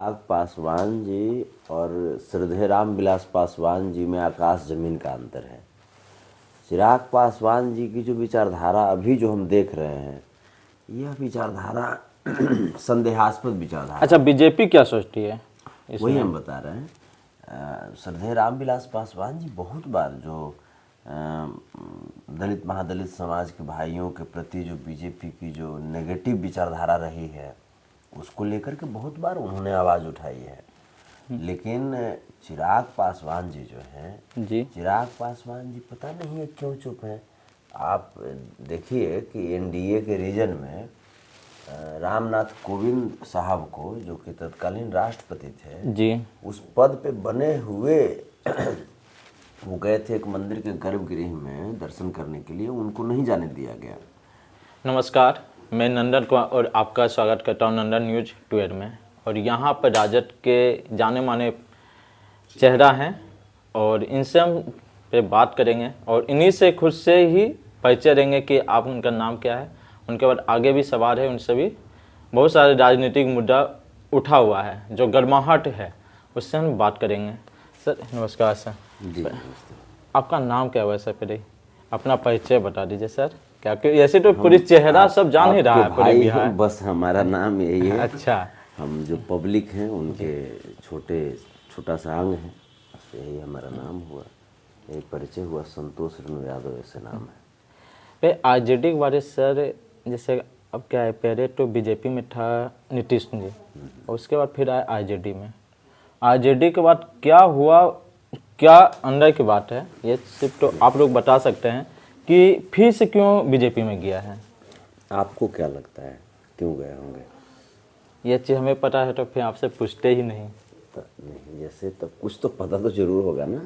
चिराग पासवान जी और श्रद्धेय रामविलास पासवान जी में आकाश जमीन का अंतर है। चिराग पासवान जी की जो विचारधारा अभी जो हम देख रहे हैं, यह विचारधारा संदेहास्पद विचारधारा। अच्छा, बीजेपी क्या सोचती है वही हम बता रहे हैं। श्रद्धेय रामविलास पासवान जी बहुत बार जो दलित महादलित समाज के भाइयों के प्रति जो बीजेपी की जो नेगेटिव विचारधारा रही है, उसको लेकर के बहुत बार उन्होंने आवाज़ उठाई है। लेकिन चिराग पासवान जी जो हैं जी, चिराग पासवान जी पता नहीं है क्यों चुप हैं। आप देखिए कि एनडीए के रीजन में रामनाथ कोविंद साहब को, जो कि तत्कालीन राष्ट्रपति थे जी, उस पद पे बने हुए वो गए थे एक मंदिर के गर्भगृह में दर्शन करने के लिए, उनको नहीं जाने दिया गया। नमस्कार, मैं नंदन कुमार और आपका स्वागत करता हूं नंदन न्यूज 12 में। और यहां पर राजद के जाने माने चेहरा हैं और इनसे हम पे बात करेंगे और इन्हीं से खुद से ही परिचय देंगे कि आप उनका नाम क्या है। उनके बाद आगे भी सवाल है, उनसे भी बहुत सारे राजनीतिक मुद्दा उठा हुआ है, जो गर्माहट है उससे हम बात करेंगे। सर नमस्कार। सर जी आपका नाम क्या है? वैसे पहले अपना परिचय बता दीजिए सर। क्या कि ऐसे तो पूरी चेहरा सब जान ही रहा है पूरे बिहार। बस हमारा नाम यही है। अच्छा, हम जो पब्लिक हैं उनके छोटा सा अंग है, बस यही हमारा नाम हुआ, यही परिचय हुआ। संतोष रेणु यादव ऐसे नाम है। पे आरजेडी के बारे सर, जैसे अब क्या है, पहले तो बीजेपी में था नीतीश जी और उसके बाद फिर आए आरजेडी में। आरजेडी के बाद क्या हुआ, क्या अंदर की बात है, ये सिर्फ तो आप लोग बता सकते हैं कि फिर से क्यों बीजेपी में गया है। आपको क्या लगता है क्यों गए होंगे? ये चीज़ हमें पता है तो फिर आपसे पूछते ही नहीं। नहीं, जैसे तब कुछ तो पता तो जरूर होगा ना,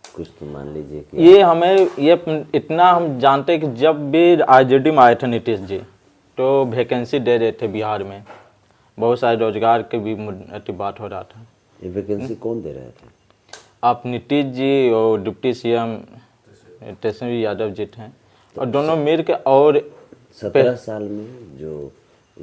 कुछ तो मान लीजिए कि ये हमें ये इतना हम जानते हैं कि जब भी आरजेडी में आए थे नीतीश जी तो वैकेंसी दे रहे थे बिहार में, बहुत सारे रोजगार के भी बात हो रहा था। ये वैकेंसी कौन दे रहे थे? आप नीतीश जी और डिप्टी सीएम तेजस्वी यादव जी थे और दोनों मिल के। और 17 साल में जो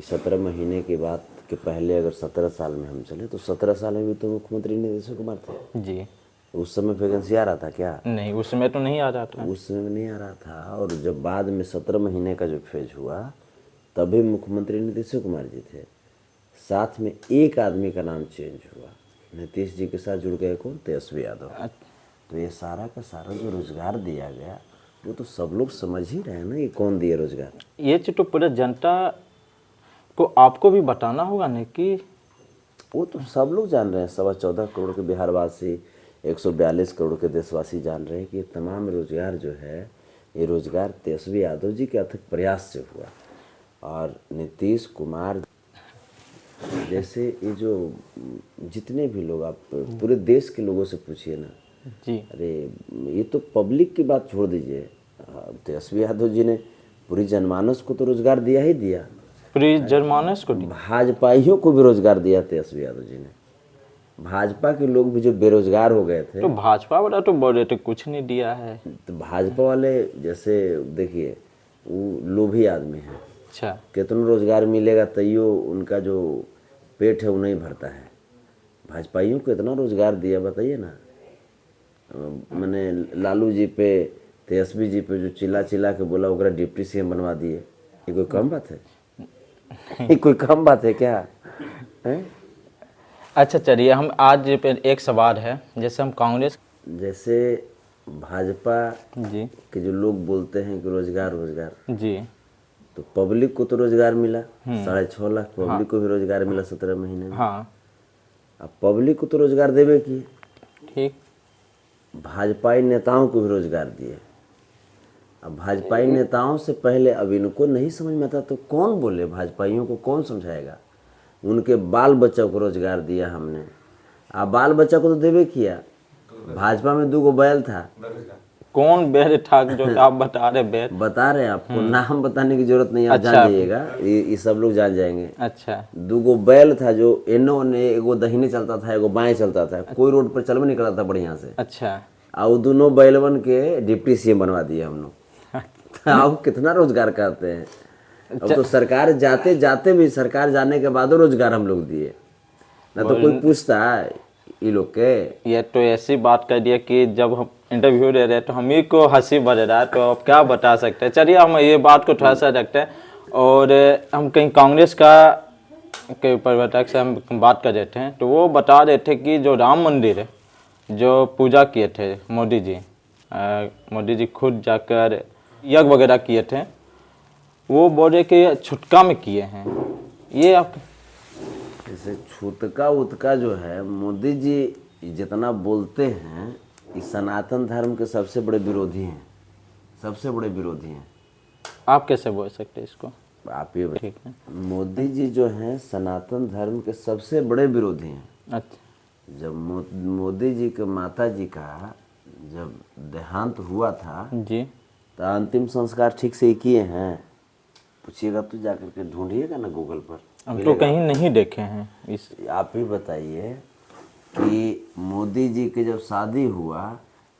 17 महीने के बाद के पहले अगर 17 साल में हम चले तो 17 साल में भी तो मुख्यमंत्री नीतीश कुमार थे जी, उस समय वैकेंसी आ रहा था क्या? नहीं, उस समय तो नहीं आ रहा था। उस समय नहीं आ रहा था। और जब बाद में 17 महीने का जो फेज हुआ तभी मुख्यमंत्री नीतीश कुमार जी थे। साथ में एक आदमी का नाम चेंज हुआ, नीतीश जी के साथ जुड़ गए कौन? तेजस्वी यादव। तो ये सारा का सारा जो रोजगार दिया गया वो तो सब लोग समझ ही रहे हैं ना, ये कौन दिए रोजगार। ये चीज़ तो पूरे जनता को आपको भी बताना होगा नहीं कि वो तो सब लोग जान रहे हैं। 14.25 करोड़ के बिहारवासी, 142 करोड़ के देशवासी जान रहे हैं कि ये तमाम रोजगार जो है, ये रोजगार तेजस्वी यादव जी के अथक प्रयास से हुआ। और नीतीश कुमार जैसे ये जो जितने भी लोग, आप पूरे देश के लोगों से पूछिए ना जी, अरे ये तो पब्लिक की बात छोड़ दीजिए, तेजस्वी यादव जी ने पूरी जनमानस को तो रोजगार दिया ही दिया, पूरी जनमानस को भाजपाइयों को भी रोजगार दिया तेजस्वी यादव जी ने। भाजपा के लोग भी जो बेरोजगार हो गए थे, तो भाजपा वाला तो बोल रहे थे कुछ नहीं दिया है। तो भाजपा वाले जैसे देखिए वो लोभी आदमी है, अच्छा, कितना रोजगार मिलेगा तैयो उनका जो पेट है वो नहीं भरता है। भाजपाइयों को इतना रोजगार दिया बताइए ना। मैंने लालू जी पे, तेजस्वी जी पे जो चिल्ला चिल्ला के बोला ओकरा डिप्टी सीएम बनवा दिए, ये कोई कम बात है? ये कोई कम बात है क्या है? अच्छा चलिए, हम आज पे एक सवाल है, जैसे हम कांग्रेस जैसे भाजपा जी के जो लोग बोलते हैं कि रोजगार रोजगार, जी, तो पब्लिक को तो रोजगार मिला, 6.5 लाख पब्लिक को भी रोजगार मिला 17 महीने में। हाँ अब पब्लिक को तो रोजगार देवे किए, ठीक, भाजपाई नेताओं को भी रोजगार दिए। अब भाजपाई नेताओं से पहले अब इनको नहीं समझ में आता तो कौन बोले? भाजपाइयों को कौन समझाएगा? उनके बाल बच्चों को रोजगार दिया हमने। अब बाल बच्चा को तो देवे किया। भाजपा में 2 बैल था। कौन बैल था जो आप बता रहे? बैल बता रहे हैं आपको, नाम बताने की जरूरत नहीं, आप अच्छा, जान जाइएगा, ये सब लोग जान जाएंगे। अच्छा, 2 बैल था जो एनो ने, एगो दहिने चलता था एगो बाएं चलता था, कोई रोड पर चलवे नहीं करता था बढ़िया से। अच्छा, और दोनों बैलवन के डिप्टी सीएम बनवा दिए हम लोग। आप कितना रोजगार करते हैं? अब तो सरकार जाते जाते भी, सरकार जाने के बाद रोजगार हम लोग दिए। ना तो कोई पूछता है ये लोग के। ये तो ऐसी बात कर दिया कि जब हम इंटरव्यू दे रहे हैं तो हम ही को हंसी बढ़ रहा है, तो अब क्या बता सकते हैं। चलिए हम ये बात को थोड़ा सा रखते हैं और हम कहीं कांग्रेस का के प्रवर्तक से हम बात कर रहे थे, तो वो बता रहे थे कि जो राम मंदिर है जो पूजा किए थे मोदी जी खुद जाकर यज्ञ वगैरह किए थे, वो बोल रहे कि छुटका में किए हैं। ये आप जैसे छूतका उतका जो है, मोदी जी जितना बोलते हैं, इस सनातन धर्म के सबसे बड़े विरोधी हैं, सबसे बड़े विरोधी हैं। आप कैसे बोल सकते हैं इसको? आप ये ठीक है। मोदी जी जो हैं सनातन धर्म के सबसे बड़े विरोधी हैं। अच्छा जब मोदी जी के माता जी का जब देहांत हुआ था जी, तो अंतिम संस्कार ठीक से ही किए हैं? पूछिएगा तो जाकर के ढूंढिएगा ना गूगल पर, हम तो कहीं नहीं देखे हैं इस। आप ही बताइए कि मोदी जी के जब शादी हुआ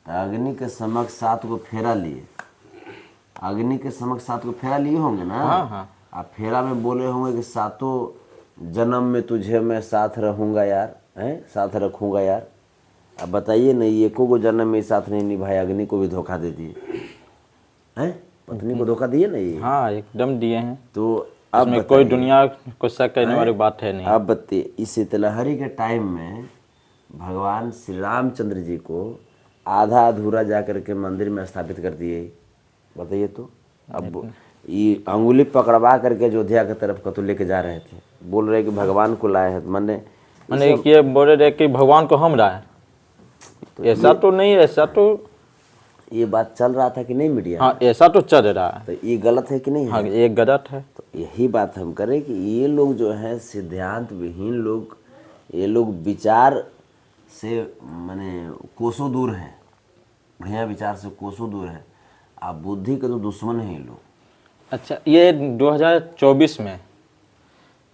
तो अग्नि के समक्ष 7 गो फेरा लिए, अग्नि के समक्ष 7 गो फेरा लिए होंगे ना। हाँ हाँ। आप फेरा में बोले होंगे कि 7 जन्म में तुझे मैं साथ रहूंगा यार, हैं, साथ रखूंगा यार। अब बताइए नहीं, एको को जन्म में साथ नहीं निभाया, अग्नि को भी धोखा दे दिए हैं, पत्नी को धोखा दिए ना ये। हाँ एकदम दिए हैं, तो अब इसमें कोई दुनिया को शक करने वाली बात है नहीं। अब बताइए, इस शीतलहरी के टाइम में भगवान श्री रामचंद्र जी को आधा अधूरा जाकर के मंदिर में स्थापित कर दिए, बताइए तो। अब ये अंगुली पकड़वा करके अयोध्या की तरफ कतो लेके जा रहे थे, बोल रहे कि भगवान को लाए हैं, मैंने ये बोल रहे कि भगवान को हम लाए, ऐसा तो नहीं, ऐसा तो ये बात चल रहा था कि नहीं मीडिया? हाँ ऐसा तो चल रहा है। तो ये गलत है कि नहीं है? हाँ ये गलत है। तो यही बात हम करें कि ये लोग जो है सिद्धांत विहीन लोग, ये लोग विचार से माने कोसों दूर हैं, बढ़िया विचार से कोसों दूर है। आप बुद्धि के तो दुश्मन हैं ये लोग। अच्छा, ये 2024 में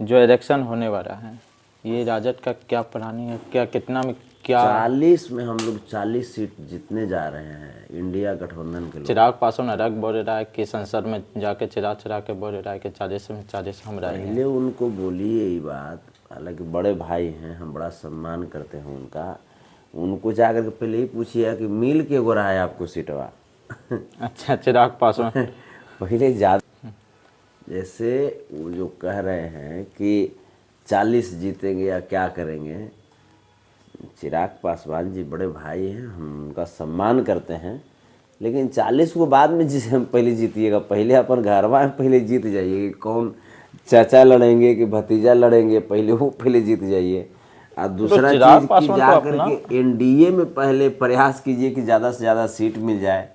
जो इलेक्शन होने वाला है, ये राजद का क्या प्लानिंग है? क्या कितना में क्या? 40 में हम लोग 40 सीट जीतने जा रहे हैं, इंडिया गठबंधन के लोग। चिराग पासवान अलग बोल रहा है कि संसद में जाके चिरा के बोल रहा है कि 40 में 40 हम रहेंगे। पहले उनको बोलिए ये बात, हालांकि बड़े भाई हैं, हम बड़ा सम्मान करते हैं उनका, उनको जाकर के पहले ही पूछिए कि मिल के एगो रहा है आपको सीटवा। अच्छा, चिराग पासवान पहले ज़्यादा, जैसे वो जो कह रहे हैं कि 40 जीतेंगे या क्या करेंगे, चिराग पासवान जी बड़े भाई हैं, हम उनका सम्मान करते हैं, लेकिन 40 को बाद में जिसे हम पहले जीतिएगा, पहले अपन घरवा में पहले जीत जाइए। कौन चाचा लड़ेंगे कि भतीजा लड़ेंगे, पहले वो पहले जीत जाइए। और दूसरा चीज़ कि जाकर के एनडीए में पहले प्रयास कीजिए कि ज़्यादा से ज़्यादा सीट मिल जाए।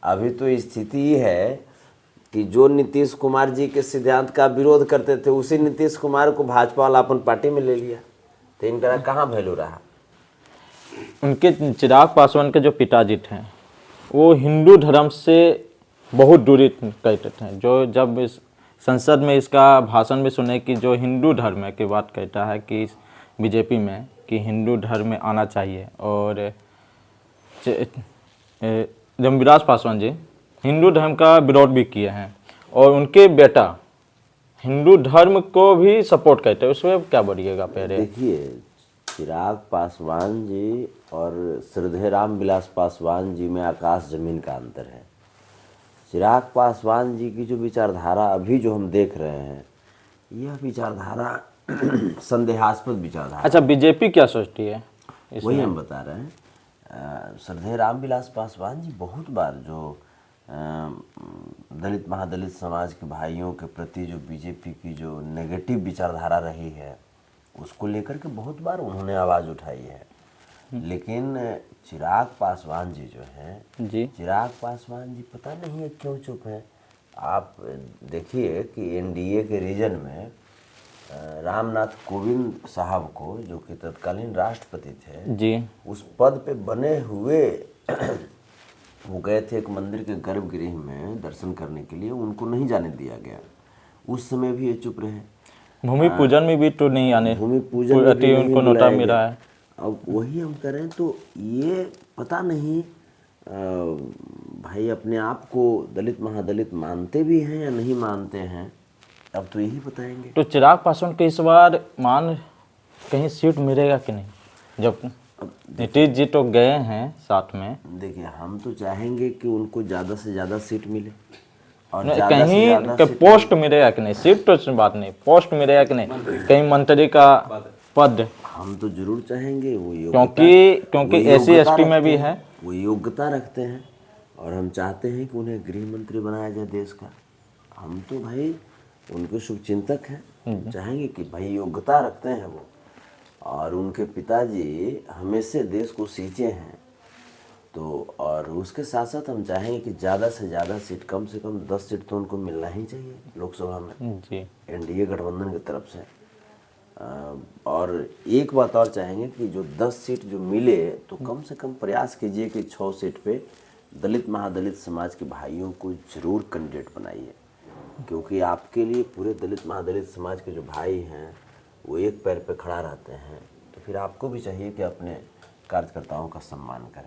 अभी तो स्थिति ये है कि जो नीतीश कुमार जी के सिद्धांत का विरोध करते थे, उसी नीतीश कुमार को भाजपा वाला अपन पार्टी में ले लिया, तो इनका कहाँ वैल्यू रहा? उनके चिराग पासवान के जो पिताजी थे वो हिंदू धर्म से बहुत दूरी कहते थे। जो जब इस संसद में इसका भाषण में सुने कि जो हिंदू धर्म की बात कहता है कि बीजेपी में कि हिंदू धर्म में आना चाहिए, और धर्मविलास पासवान जी हिंदू धर्म का विरोध भी किए हैं, और उनके बेटा हिंदू धर्म को भी सपोर्ट करते हैं। उसमें क्या बढ़िएगा? पहले देखिए, चिराग पासवान जी और श्रद्धेय रामविलास पासवान जी में आकाश जमीन का अंतर है। चिराग पासवान जी की जो विचारधारा अभी जो हम देख रहे हैं, यह विचारधारा संदेहास्पद विचारधारा। अच्छा, बीजेपी क्या सोचती है? वही हम बता रहे हैं। श्रद्धेय रामविलास पासवान जी बहुत बार जो दलित महादलित समाज के भाइयों के प्रति जो बीजेपी की जो नेगेटिव विचारधारा रही है, उसको लेकर के बहुत बार उन्होंने आवाज़ उठाई है। लेकिन चिराग पासवान जी जो हैं जी, चिराग पासवान जी पता नहीं है क्यों चुप हैं। आप देखिए कि एनडीए के रीजन में रामनाथ कोविंद साहब को, जो कि तत्कालीन राष्ट्रपति थे जी, उस पद पे बने हुए वो गए थे एक मंदिर के गर्भगृह में दर्शन करने के लिए, उनको नहीं जाने दिया गया। उस समय भी ये चुप रहे। भूमि पूजन में भी तो नहीं आने, भूमि पूजन में भी उनको नोटा मिला है। अब वही हम करें तो ये पता नहीं भाई अपने आप को दलित महादलित मानते भी हैं या नहीं मानते हैं, अब तो यही बताएंगे। तो चिराग पासवान के इस बार मान कहीं सीट मिलेगा कि नहीं? जब नीतीश जी तो गए हैं साथ में, देखिए हम तो चाहेंगे कि उनको ज़्यादा से ज़्यादा सीट मिले और नहीं, ज़्यादा से कहीं ज़्यादा के सीट पोस्ट मिलेगा कि नहीं? सीट तो बात नहीं, पोस्ट मिलेगा कि नहीं? कहीं मंत्री का पद, हम तो जरूर चाहेंगे। वो क्योंकि SC ST में भी है। वो योग्यता रखते हैं और हम चाहते हैं कि उन्हें गृह मंत्री बनाया जाए देश का। हम तो भाई उनके शुभचिंतक हैं, हम चाहेंगे कि भाई योग्यता रखते हैं वो, और उनके पिताजी हमेशा देश को सींचे हैं। तो और उसके साथ साथ हम चाहेंगे कि ज़्यादा से ज़्यादा सीट, कम से कम 10 सीट तो उनको मिलना ही चाहिए लोकसभा में जी। NDA गठबंधन की तरफ से। और एक बात और चाहेंगे कि जो 10 सीट जो मिले तो कम से कम प्रयास कीजिए कि 6 सीट पे दलित महादलित समाज के भाइयों को जरूर कैंडिडेट बनाइए, क्योंकि आपके लिए पूरे दलित महादलित समाज के जो भाई हैं वो एक पैर पे खड़ा रहते हैं। तो फिर आपको भी चाहिए कि अपने कार्यकर्ताओं का सम्मान करें।